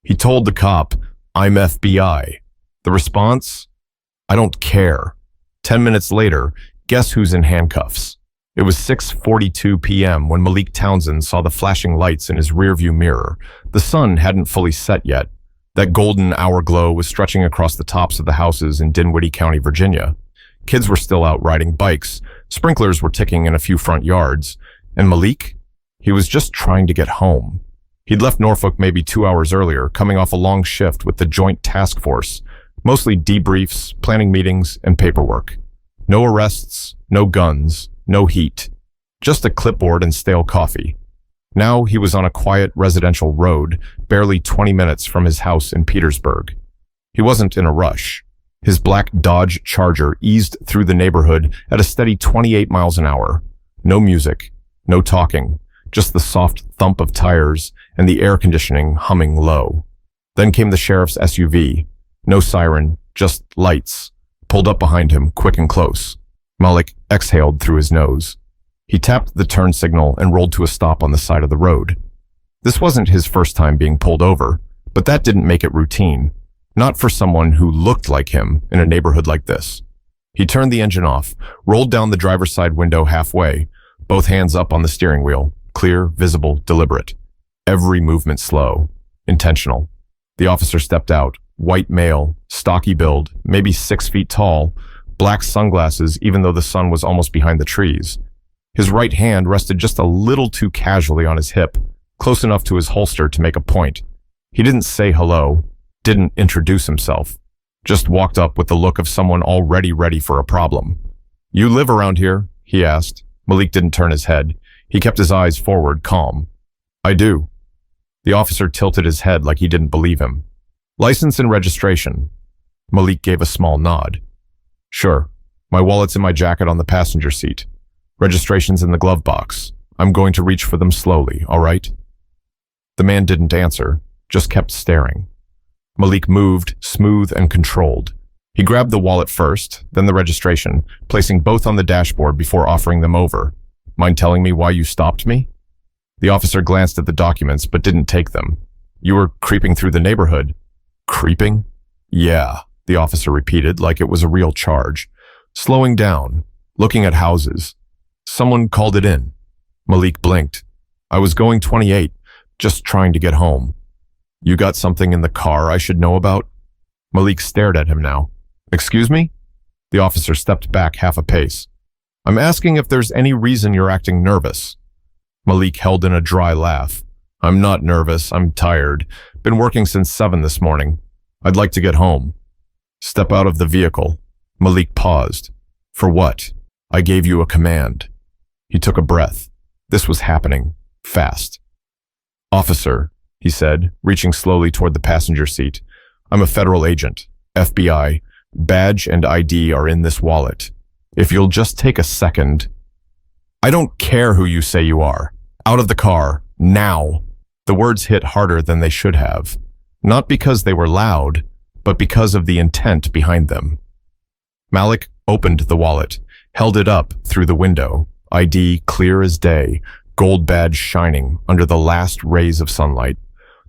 He told the cop, "I'm FBI." The response? "I don't care." 10 minutes later, guess who's in handcuffs? It was 6:42 p.m. when Malik Townsend saw the flashing lights in his rearview mirror. The sun hadn't fully set yet. That golden hour glow was stretching across the tops of the houses in Dinwiddie County, Virginia. Kids were still out riding bikes. Sprinklers were ticking in a few front yards. And Malik? He was just trying to get home. He'd left Norfolk maybe 2 hours earlier, coming off a long shift with the Joint Task Force. Mostly debriefs, planning meetings, and paperwork. No arrests, no guns, no heat. Just a clipboard and stale coffee. Now he was on a quiet residential road, barely 20 minutes from his house in Petersburg. He wasn't in a rush. His black Dodge Charger eased through the neighborhood at a steady 28 miles an hour. No music, no talking, just the soft thump of tires and the air conditioning humming low. Then came the sheriff's SUV. No siren, just lights. Pulled up behind him, quick and close. Malik exhaled through his nose. He tapped the turn signal and rolled to a stop on the side of the road. This wasn't his first time being pulled over, but that didn't make it routine. Not for someone who looked like him in a neighborhood like this. He turned the engine off, rolled down the driver's side window halfway, both hands up on the steering wheel, clear, visible, deliberate. Every movement slow, intentional. The officer stepped out, white male, stocky build, maybe 6 feet tall, black sunglasses even though the sun was almost behind the trees. His right hand rested just a little too casually on his hip, close enough to his holster to make a point. He didn't say hello, didn't introduce himself, just walked up with the look of someone already ready for a problem. "You live around here?" he asked. Malik didn't turn his head. He kept his eyes forward, calm. "I do." The officer tilted his head like he didn't believe him. "License and registration." Malik gave a small nod. "Sure. My wallet's in my jacket on the passenger seat. Registration's in the glove box. I'm going to reach for them slowly, all right?" The man didn't answer, just kept staring. Malik moved, smooth and controlled. He grabbed the wallet first, then the registration, placing both on the dashboard before offering them over. "Mind telling me why you stopped me?" The officer glanced at the documents but didn't take them. "You were creeping through the neighborhood." "Creeping?" "Yeah," the officer repeated like it was a real charge. "Slowing down, looking at houses. Someone called it in." Malik blinked. "I was going 28, just trying to get home." "You got something in the car I should know about?" Malik stared at him now. "Excuse me?" The officer stepped back half a pace. "I'm asking if there's any reason you're acting nervous." Malik held in a dry laugh. "I'm not nervous, I'm tired. Been working since 7 this morning. I'd like to get home." "Step out of the vehicle." Malik paused. "For what?" "I gave you a command." He took a breath. This was happening. Fast. "Officer," he said, reaching slowly toward the passenger seat. "I'm a federal agent. FBI. Badge and ID are in this wallet. If you'll just take a second." "I don't care who you say you are. Out of the car. Now." The words hit harder than they should have. Not because they were loud, but because of the intent behind them. Malik opened the wallet, held it up through the window, ID clear as day, gold badge shining under the last rays of sunlight.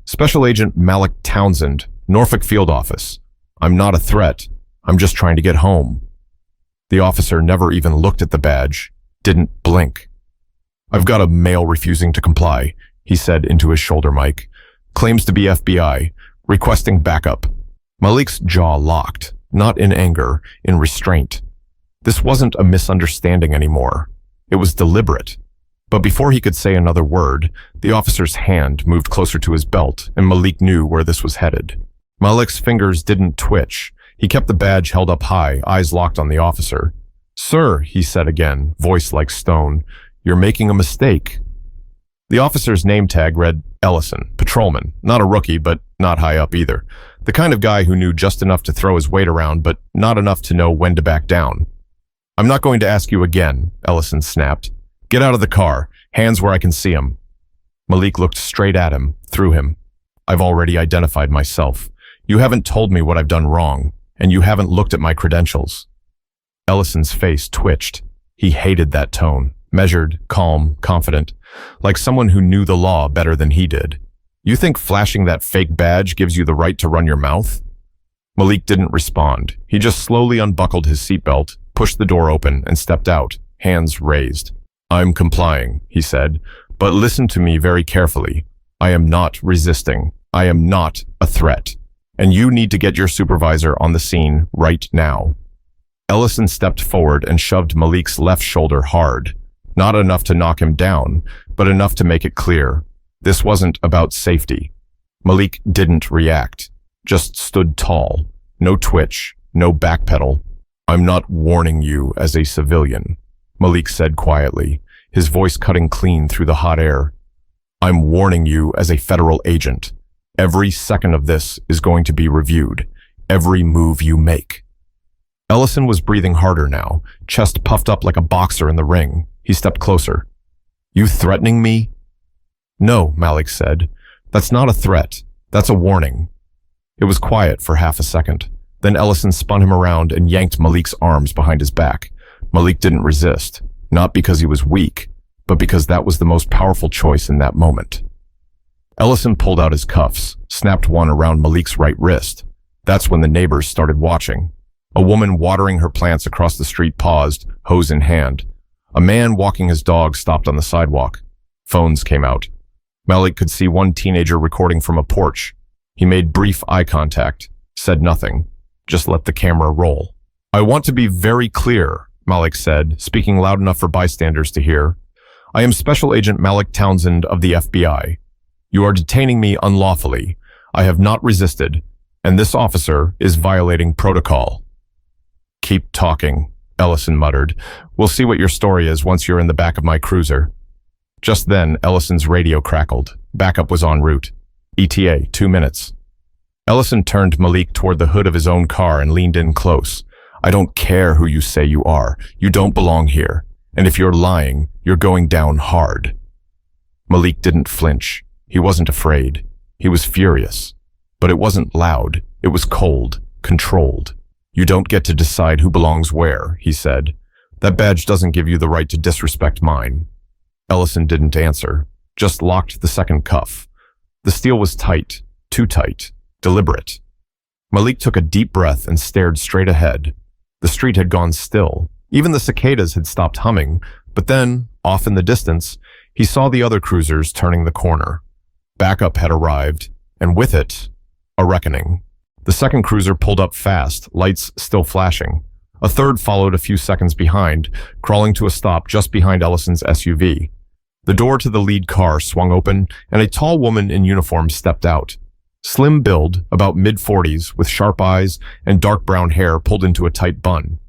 "Special Agent Malik Townsend, Norfolk Field Office. I'm not a threat. I'm just trying to get home." The officer never even looked at the badge, didn't blink. "I've got a male refusing to comply," he said into his shoulder mic. "Claims to be FBI, requesting backup." Malik's jaw locked, not in anger, in restraint. This wasn't a misunderstanding anymore. It was deliberate. But before he could say another word, the officer's hand moved closer to his belt, and Malik knew where this was headed. Malik's fingers didn't twitch. He kept the badge held up high, eyes locked on the officer. "Sir," he said again, voice like stone, "you're making a mistake." The officer's name tag read Ellison, patrolman, not a rookie, but not high up either. The kind of guy who knew just enough to throw his weight around, but not enough to know when to back down. "I'm not going to ask you again," Ellison snapped. "Get out of the car, hands where I can see them." Malik looked straight at him, through him. "I've already identified myself. You haven't told me what I've done wrong, and you haven't looked at my credentials." Ellison's face twitched. He hated that tone, measured, calm, confident, like someone who knew the law better than he did. You think flashing that fake badge gives you the right to run your mouth? Malik didn't respond. He just slowly unbuckled his seatbelt, pushed the door open, and stepped out, hands raised. I'm complying, he said, but listen to me very carefully. I am not resisting. I am not a threat. And you need to get your supervisor on the scene right now. Ellison stepped forward and shoved Malik's left shoulder hard. Not enough to knock him down, but enough to make it clear. This wasn't about safety. Malik didn't react, just stood tall. No twitch, no backpedal. I'm not warning you as a civilian, Malik said quietly, his voice cutting clean through the hot air. I'm warning you as a federal agent. Every second of this is going to be reviewed. Every move you make. Ellison was breathing harder now, chest puffed up like a boxer in the ring. He stepped closer. You threatening me? No, Malik said. That's not a threat. That's a warning. It was quiet for half a second. Then Ellison spun him around and yanked Malik's arms behind his back. Malik didn't resist, not because he was weak, but because that was the most powerful choice in that moment. Ellison pulled out his cuffs, snapped one around Malik's right wrist. That's when the neighbors started watching. A woman watering her plants across the street paused, hose in hand. A man walking his dog stopped on the sidewalk. Phones came out. Malik could see one teenager recording from a porch. He made brief eye contact, said nothing, just let the camera roll. I want to be very clear, Malik said, speaking loud enough for bystanders to hear. I am Special Agent Malik Townsend of the FBI. You are detaining me unlawfully. I have not resisted, and this officer is violating protocol. Keep talking, Ellison muttered. We'll see what your story is once you're in the back of my cruiser. Just then, Ellison's radio crackled. Backup was en route. ETA, 2 minutes. Ellison turned Malik toward the hood of his own car and leaned in close. I don't care who you say you are. You don't belong here. And if you're lying, you're going down hard. Malik didn't flinch. He wasn't afraid. He was furious. But it wasn't loud. It was cold, controlled. You don't get to decide who belongs where, he said. That badge doesn't give you the right to disrespect mine. Ellison didn't answer, just locked the second cuff. The steel was tight, too tight, deliberate. Malik took a deep breath and stared straight ahead. The street had gone still. Even the cicadas had stopped humming, but then, off in the distance, he saw the other cruisers turning the corner. Backup had arrived, and with it, a reckoning. The second cruiser pulled up fast, lights still flashing. A third followed a few seconds behind, crawling to a stop just behind Ellison's SUV. The door to the lead car swung open, and a tall woman in uniform stepped out. Slim build, about mid-40s, with sharp eyes and dark brown hair pulled into a tight bun.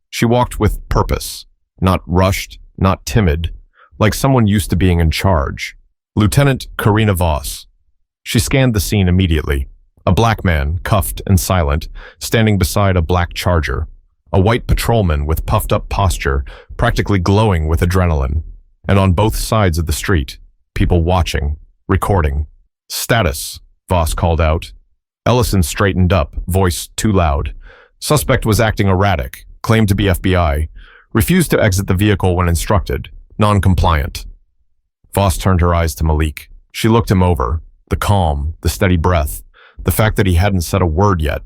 She walked with purpose, not rushed, not timid, like someone used to being in charge. Lieutenant Karina Voss. She scanned the scene immediately. A black man, cuffed and silent, standing beside a black Charger. A white patrolman with puffed-up posture, practically glowing with adrenaline. And on both sides of the street, people watching, recording. Status, Voss called out. Ellison straightened up, voice too loud. Suspect was acting erratic, claimed to be FBI, refused to exit the vehicle when instructed, non-compliant. Voss turned her eyes to Malik. She looked him over, the calm, the steady breath, the fact that he hadn't said a word yet.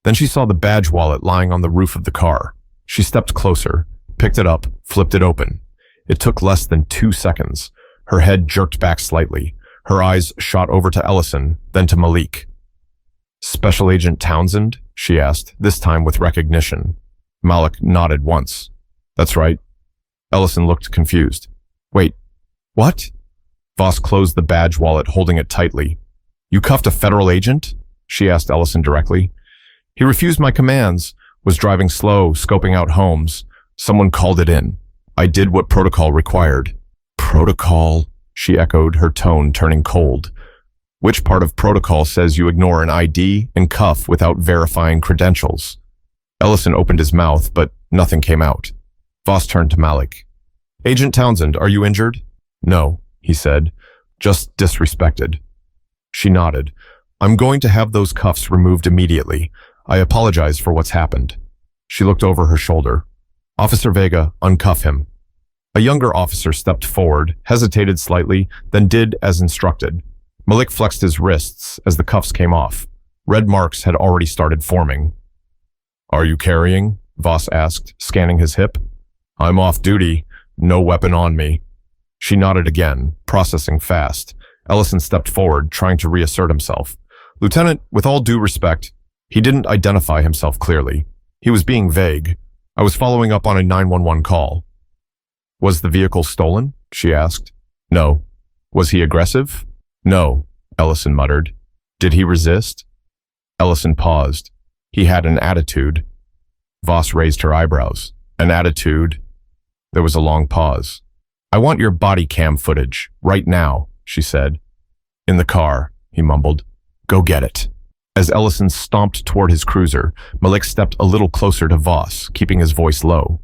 Then she saw the badge wallet lying on the roof of the car. She stepped closer, picked it up, flipped it open. It took less than 2 seconds. Her head jerked back slightly. Her eyes shot over to Ellison, then to Malik. Special Agent Townsend? She asked, this time with recognition. Malik nodded once. That's right. Ellison looked confused. Wait, what? Voss closed the badge wallet, holding it tightly. You cuffed a federal agent? She asked Ellison directly. He refused my commands, was driving slow, scoping out homes. Someone called it in. I did what protocol required. Protocol? She echoed, her tone turning cold. Which part of protocol says you ignore an ID and cuff without verifying credentials? Ellison opened his mouth, but nothing came out. Voss turned to Malik. Agent Townsend, are you injured? No, he said. Just disrespected. She nodded. I'm going to have those cuffs removed immediately. I apologize for what's happened. She looked over her shoulder. Officer Vega, uncuff him. A younger officer stepped forward, hesitated slightly, then did as instructed. Malik flexed his wrists as the cuffs came off. Red marks had already started forming. Are you carrying? Voss asked, scanning his hip. I'm off duty. No weapon on me. She nodded again, processing fast. Ellison stepped forward, trying to reassert himself. Lieutenant, with all due respect, he didn't identify himself clearly. He was being vague. I was following up on a 911 call. Was the vehicle stolen? She asked. No. Was he aggressive? No, Ellison muttered. Did he resist? Ellison paused. He had an attitude. Voss raised her eyebrows. An attitude? There was a long pause. I want your body cam footage, right now, she said. In the car, he mumbled. Go get it. As Ellison stomped toward his cruiser, Malik stepped a little closer to Voss, keeping his voice low.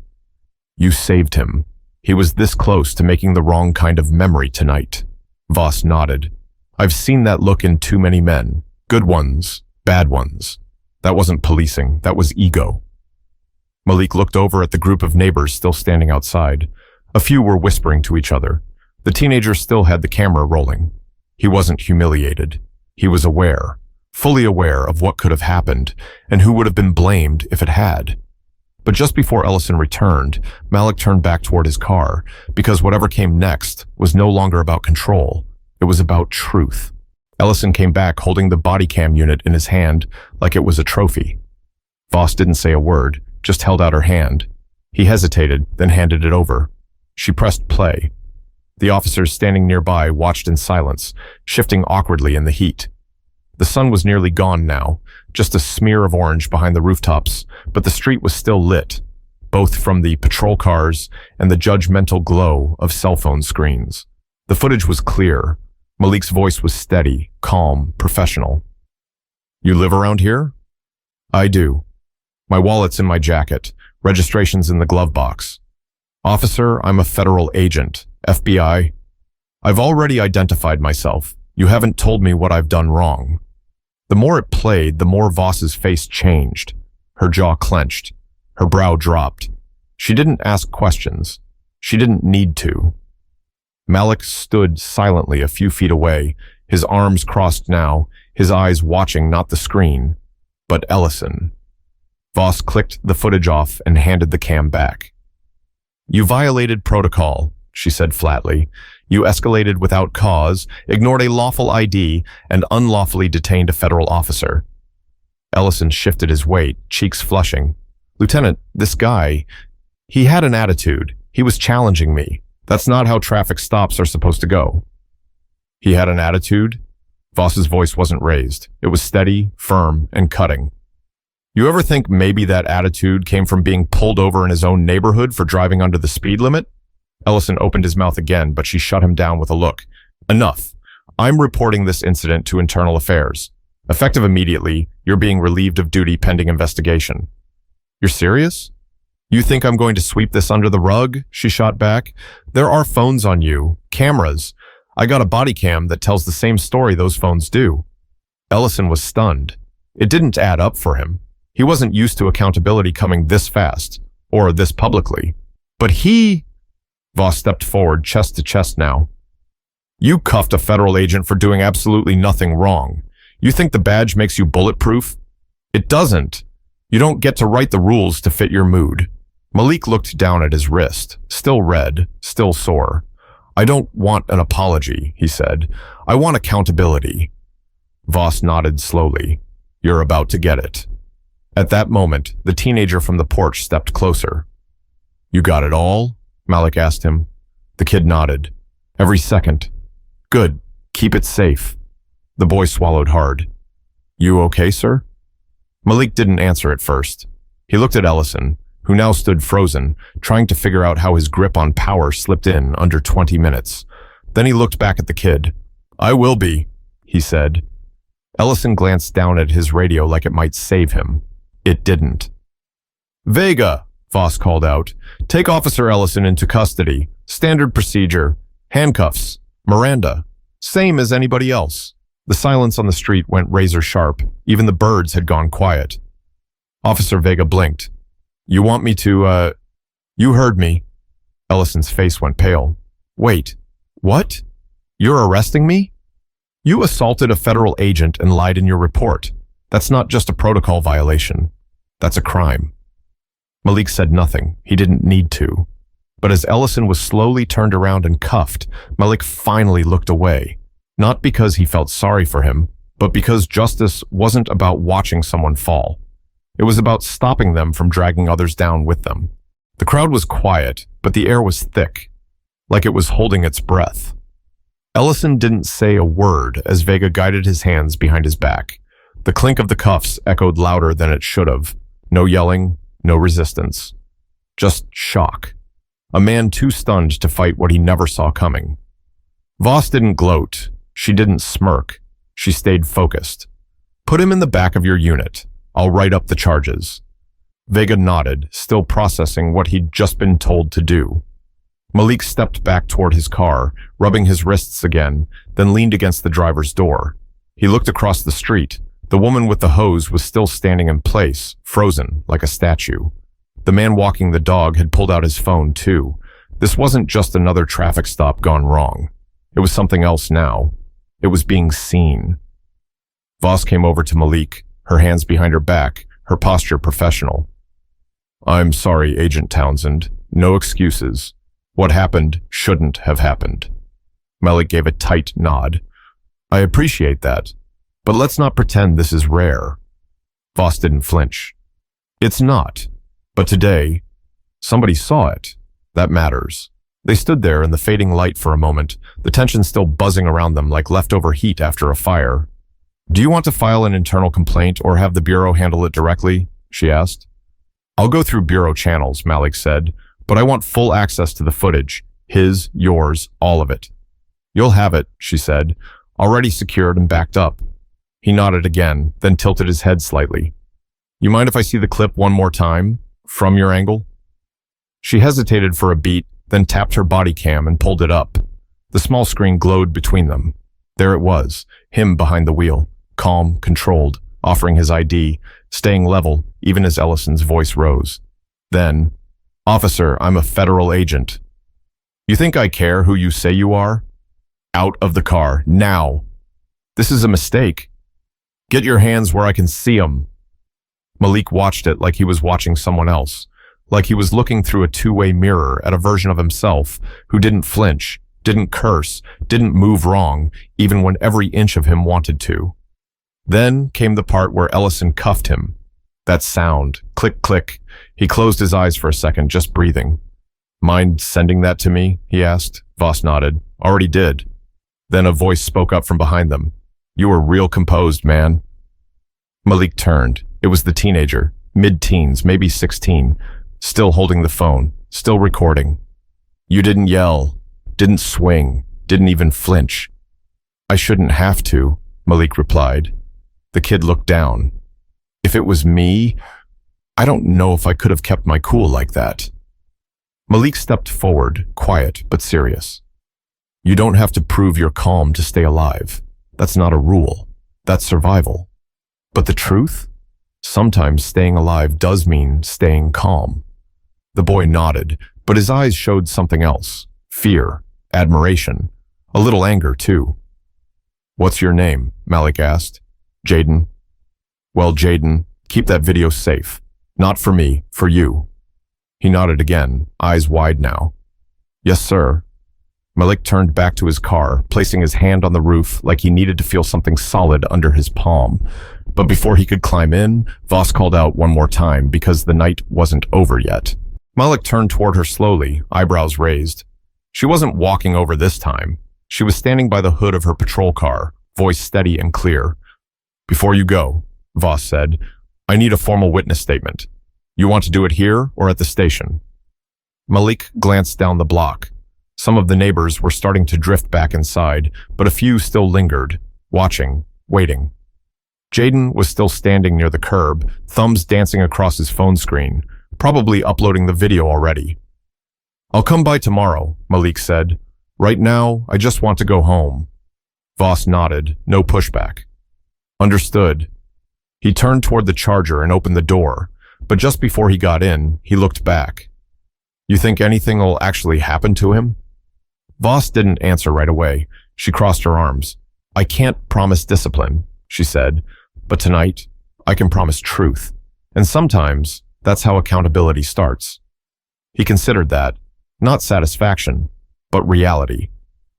You saved him. He was this close to making the wrong kind of memory tonight. Voss nodded. I've seen that look in too many men. Good ones, bad ones. That wasn't policing, that was ego. Malik looked over at the group of neighbors still standing outside. A few were whispering to each other. The teenager still had the camera rolling. He wasn't humiliated. He was aware, fully aware of what could have happened and who would have been blamed if it had. But just before Ellison returned, Malik turned back toward his car because whatever came next was no longer about control. It was about truth. Ellison came back holding the body cam unit in his hand like it was a trophy. Voss didn't say a word, just held out her hand. He hesitated, then handed it over. She pressed play. The officers standing nearby watched in silence, shifting awkwardly in the heat. The sun was nearly gone now, just a smear of orange behind the rooftops, but the street was still lit, both from the patrol cars and the judgmental glow of cell phone screens. The footage was clear. Malik's voice was steady, calm, professional. You live around here? I do. My wallet's in my jacket, registration's in the glove box. Officer, I'm a federal agent, FBI. I've already identified myself. You haven't told me what I've done wrong. The more it played, the more Voss's face changed. Her jaw clenched. Her brow dropped. She didn't ask questions. She didn't need to. Malik stood silently a few feet away, his arms crossed now, his eyes watching not the screen, but Ellison. Voss clicked the footage off and handed the cam back. You violated protocol, she said flatly. You escalated without cause, ignored a lawful ID, and unlawfully detained a federal officer. Ellison shifted his weight, cheeks flushing. Lieutenant, this guy, he had an attitude. He was challenging me. That's not how traffic stops are supposed to go. He had an attitude? Voss's voice wasn't raised. It was steady, firm, and cutting. You ever think maybe that attitude came from being pulled over in his own neighborhood for driving under the speed limit? Ellison opened his mouth again, but she shut him down with a look. Enough. I'm reporting this incident to Internal Affairs. Effective immediately, you're being relieved of duty pending investigation. You're serious? You think I'm going to sweep this under the rug? She shot back. There are phones on you, cameras. I got a body cam that tells the same story those phones do. Ellison was stunned. It didn't add up for him. He wasn't used to accountability coming this fast, or this publicly. But he... Voss stepped forward, chest to chest now. You cuffed a federal agent for doing absolutely nothing wrong. You think the badge makes you bulletproof? It doesn't. You don't get to write the rules to fit your mood. Malik looked down at his wrist, still red, still sore. I don't want an apology, he said. I want accountability. Voss nodded slowly. You're about to get it. At that moment, the teenager from the porch stepped closer. You got it all? Malik asked him. The kid nodded. Every second. Good. Keep it safe. The boy swallowed hard. You okay, sir? Malik didn't answer at first. He looked at Ellison, who now stood frozen, trying to figure out how his grip on power slipped in under 20 minutes. Then he looked back at the kid. I will be, he said. Ellison glanced down at his radio like it might save him. It didn't. Vega, Voss called out. Take Officer Ellison into custody. Standard procedure. Handcuffs. Miranda. Same as anybody else. The silence on the street went razor sharp. Even the birds had gone quiet. Officer Vega blinked. You want me to, You heard me. Ellison's face went pale. Wait. What? You're arresting me? You assaulted a federal agent and lied in your report. That's not just a protocol violation. That's a crime. Malik said nothing. He didn't need to. But as Ellison was slowly turned around and cuffed, Malik finally looked away. Not because he felt sorry for him, but because justice wasn't about watching someone fall. It was about stopping them from dragging others down with them. The crowd was quiet, but the air was thick, like it was holding its breath. Ellison didn't say a word as Vega guided his hands behind his back. The clink of the cuffs echoed louder than it should have. No yelling, no resistance. Just shock. A man too stunned to fight what he never saw coming. Voss didn't gloat. She didn't smirk. She stayed focused. Put him in the back of your unit. I'll write up the charges. Vega nodded, still processing what he'd just been told to do. Malik stepped back toward his car, rubbing his wrists again, then leaned against the driver's door. He looked across the street. The woman with the hose was still standing in place, frozen like a statue. The man walking the dog had pulled out his phone too. This wasn't just another traffic stop gone wrong. It was something else now. It was being seen. Voss came over to Malik, her hands behind her back, her posture professional. I'm sorry, Agent Townsend. No excuses. What happened shouldn't have happened. Malik gave a tight nod. I appreciate that, but let's not pretend this is rare. Voss didn't flinch. It's not, but today, somebody saw it. That matters. They stood there in the fading light for a moment, the tension still buzzing around them like leftover heat after a fire. Do you want to file an internal complaint or have the Bureau handle it directly? She asked. I'll go through Bureau channels, Malik said, but I want full access to the footage. His, yours, all of it. You'll have it, she said, already secured and backed up. He nodded again, then tilted his head slightly. You mind if I see the clip one more time? From your angle? She hesitated for a beat, then tapped her body cam and pulled it up. The small screen glowed between them. There it was, him behind the wheel, calm, controlled, offering his ID, staying level, even as Ellison's voice rose. Then, Officer, I'm a federal agent. You think I care who you say you are? Out of the car, now. This is a mistake. Get your hands where I can see them. Malik watched it like he was watching someone else, like he was looking through a two-way mirror at a version of himself who didn't flinch, didn't curse, didn't move wrong, even when every inch of him wanted to. Then came the part where Ellison cuffed him. That sound, click, click. He closed his eyes for a second, just breathing. Mind sending that to me? He asked. Voss nodded. Already did. Then a voice spoke up from behind them. You were real composed, man. Malik turned. It was the teenager, mid-teens, maybe 16, still holding the phone, still recording. You didn't yell, didn't swing, didn't even flinch. I shouldn't have to, Malik replied. The kid looked down. If it was me, I don't know if I could have kept my cool like that. Malik stepped forward, quiet but serious. You don't have to prove you're calm to stay alive. That's not a rule. That's survival. But the truth? Sometimes staying alive does mean staying calm. The boy nodded, but his eyes showed something else. Fear, admiration, a little anger too. What's your name? Malik asked. Jaden. Well, Jaden, keep that video safe. Not for me, for you. He nodded again, eyes wide now. Yes, sir. Malik turned back to his car, placing his hand on the roof like he needed to feel something solid under his palm. But before he could climb in, Voss called out one more time because the night wasn't over yet. Malik turned toward her slowly, eyebrows raised. She wasn't walking over this time. She was standing by the hood of her patrol car, voice steady and clear. Before you go, Voss said, I need a formal witness statement. You want to do it here or at the station? Malik glanced down the block. Some of the neighbors were starting to drift back inside, but a few still lingered, watching, waiting. Jaden was still standing near the curb, thumbs dancing across his phone screen, probably uploading the video already. I'll come by tomorrow, Malik said. Right now, I just want to go home. Voss nodded, no pushback. Understood. He turned toward the charger and opened the door, but just before he got in, he looked back. You think anything will actually happen to him? Voss didn't answer right away. She crossed her arms. I can't promise discipline, she said, but tonight, I can promise truth. And sometimes, that's how accountability starts. He considered that, not satisfaction, but reality.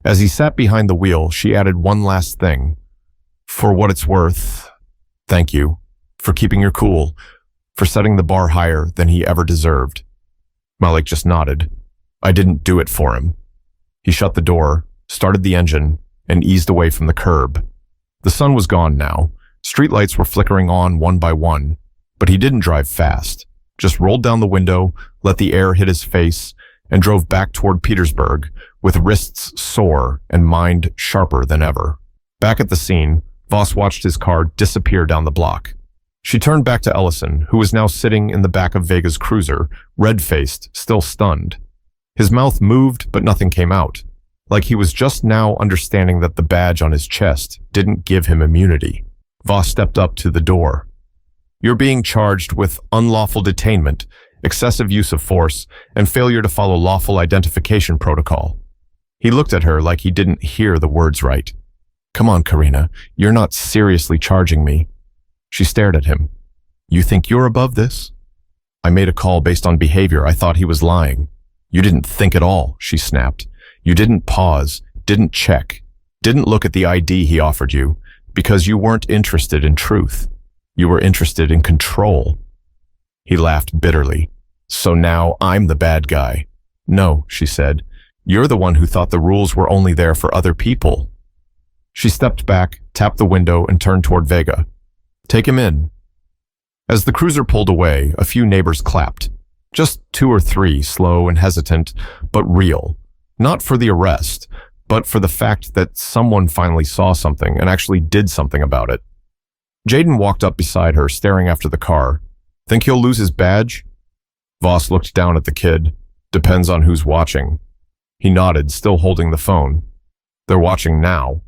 As he sat behind the wheel, she added one last thing. For what it's worth, thank you, for keeping your cool, for setting the bar higher than he ever deserved. Malik just nodded. I didn't do it for him. He shut the door, started the engine, and eased away from the curb. The sun was gone now. Streetlights were flickering on one by one, but he didn't drive fast. Just rolled down the window, let the air hit his face, and drove back toward Petersburg with wrists sore and mind sharper than ever. Back at the scene, Voss watched his car disappear down the block. She turned back to Ellison, who was now sitting in the back of Vega's cruiser, red-faced, still stunned. His mouth moved, but nothing came out, like he was just now understanding that the badge on his chest didn't give him immunity. Voss stepped up to the door. You're being charged with unlawful detainment, excessive use of force, and failure to follow lawful identification protocol. He looked at her like he didn't hear the words right. Come on, Karina, you're not seriously charging me. She stared at him. You think you're above this? I made a call based on behavior. I thought he was lying. You didn't think at all, she snapped. You didn't pause, didn't check, didn't look at the ID he offered you, because you weren't interested in truth. You were interested in control. He laughed bitterly. So now I'm the bad guy. No, she said. You're the one who thought the rules were only there for other people. She stepped back, tapped the window, and turned toward Vega. Take him in. As the cruiser pulled away, a few neighbors clapped. Just 2 or 3, slow and hesitant, but real. Not for the arrest, but for the fact that someone finally saw something and actually did something about it. Jaden walked up beside her, staring after the car. Think he'll lose his badge? Voss looked down at the kid. Depends on who's watching. He nodded, still holding the phone. They're watching now.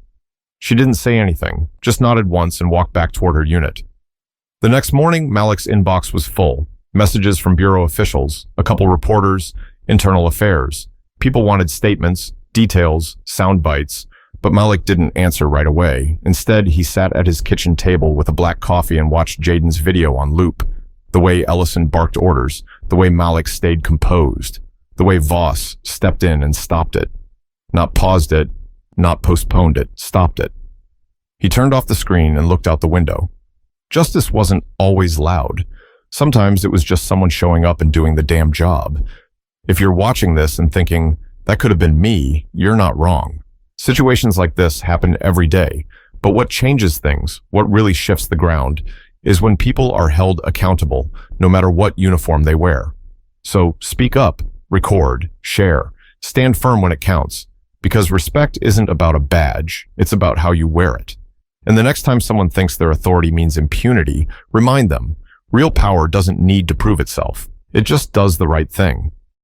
She didn't say anything, just nodded once and walked back toward her unit. The next morning, Malik's inbox was full. Messages from bureau officials, a couple reporters, internal affairs. People wanted statements, details, sound bites, but Malik didn't answer right away. Instead, he sat at his kitchen table with a black coffee and watched Jaden's video on loop. The way Ellison barked orders, the way Malik stayed composed, the way Voss stepped in and stopped it. Not paused it, not postponed it, stopped it. He turned off the screen and looked out the window. Justice wasn't always loud. Sometimes it was just someone showing up and doing the damn job. If you're watching this and thinking, that could have been me, you're not wrong. Situations like this happen every day, but what changes things, what really shifts the ground, is when people are held accountable, no matter what uniform they wear. So speak up, record, share, stand firm when it counts, because respect isn't about a badge, it's about how you wear it. And the next time someone thinks their authority means impunity, remind them, real power doesn't need to prove itself. It just does the right thing.